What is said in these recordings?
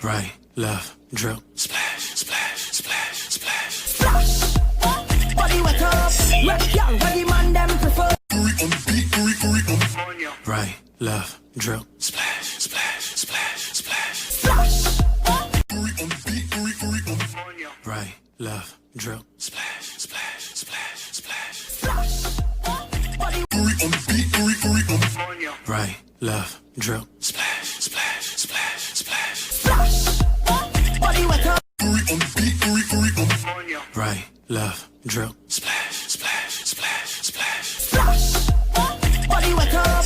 Right, left, drip, splash, splash, splash, splash. Splash. Body wet up, wet young, body man them prefer. Right, left, drip, splash, splash, splash, splash. Splash. Right, left, drip, splash, splash, splash, splash. Splash. Body Right, left, drip, splash, splash, splash, splash. Splash. Body wet up. Right, left, drip, splash, splash, splash, splash. Splash. Body wet up.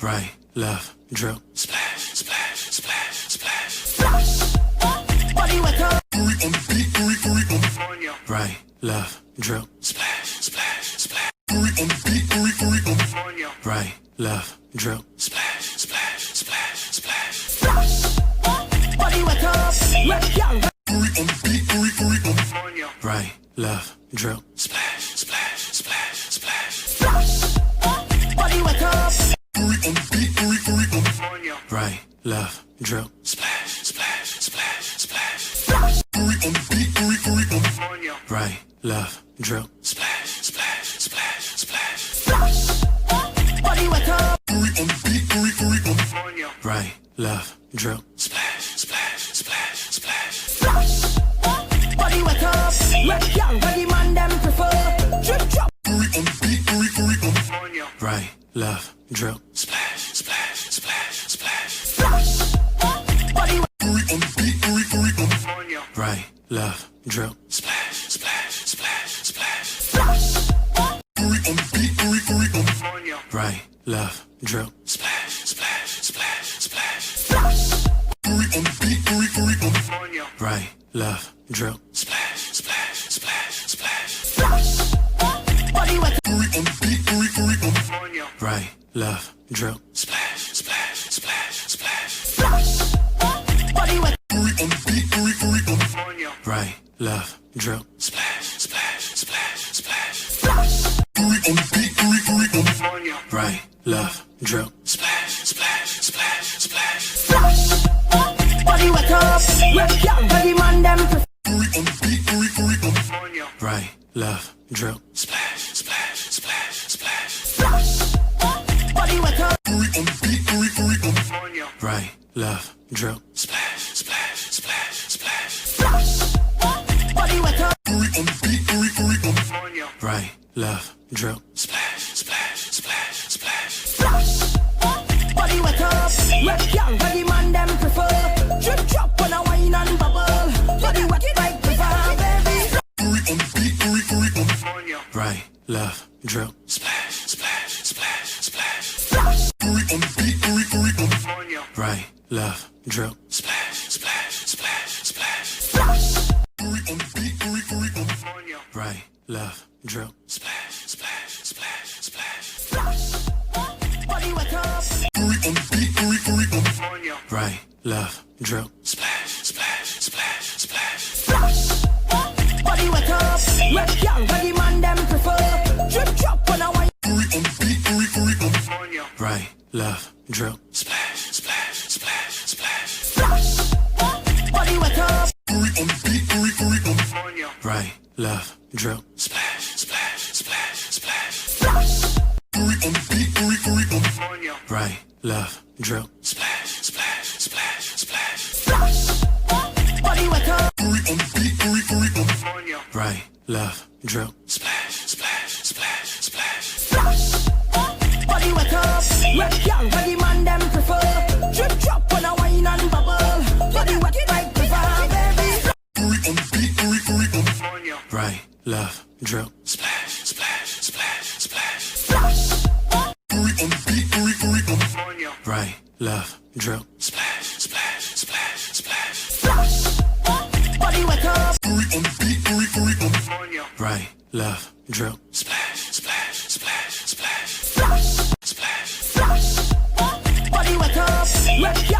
Right, left, drip, splash, splash, splash, splash. Splash. Body wet up. Right, left, drip, splash, splash, splash. Right, left, drip, splash, splash, splash, splash. Splash. Body wet up, wet young. Right, left, drip, splash, splash, splash, splash. Splash. Body wet up. Right, left, drip, splash, splash, splash, splash. Splash. Right, left, drip, splash, splash, splash, splash. Splash. Body wet up. Right, left, drip, splash, splash, splash, splash. Splash. Body wet up, wet young, body man them prefer. Drip drop. Right, left, drip, splash, splash, splash, splash. Splash. Body wet. Right, left, drip, splash, splash, splash, splash. Splash. Right, left, drip, splash, splash, splash, splash. Splash. Right, left, drip, splash, splash, splash, splash. Splash. Body wet. Right, left, drip, splash, splash, splash, splash. Splash. Body wet. Right, left, drip, splash, splash, splash, splash. Splash. Right, left, drip, splash, splash, splash, splash. Splash. Body wet up, wet young, body man them prefer. Right, left, drip, splash, splash, splash, splash. Splash. Body wet up. Right, left, drip, splash, splash, splash, splash. Splash. Body wet up. Right, left, drip, splash, splash, splash, splash. Splash. Body wet up, wet young, body man them prefer. Drip drop on a wine and bubble. Body wet like the fire, baby. Right, left, drip, splash, splash, splash, splash. Splash. Right, left, drip, splash, splash, splash, splash. Splash. Right, left, drip, splash, splash, splash, splash. Splash. Body wet up. Right, left, drip, splash, splash, splash, splash. Splash. Body wet up, wet young, body man them prefer. Drip drop on a wine. Right, left, drip, splash, splash, splash, splash. Splash. Body wet up. Right, left, drip, splash, splash, splash, splash. Splash. Right, left, drip, splash, splash, splash, splash. Splash. Body wet up. Right, left, drip, splash, splash, splash, splash. Splash. Body wet up, wet young, body man them prefer. Drip drop on a wine and bubble. Body wet like the fire, baby. Right, left, drip, splash, splash, splash, splash. Splash. Right, left, drip, splash, splash, splash, splash. Splash. Body wet up. Right, left, drip, splash, splash, splash, splash. Splash. Splash. Splash. Body wet up, wet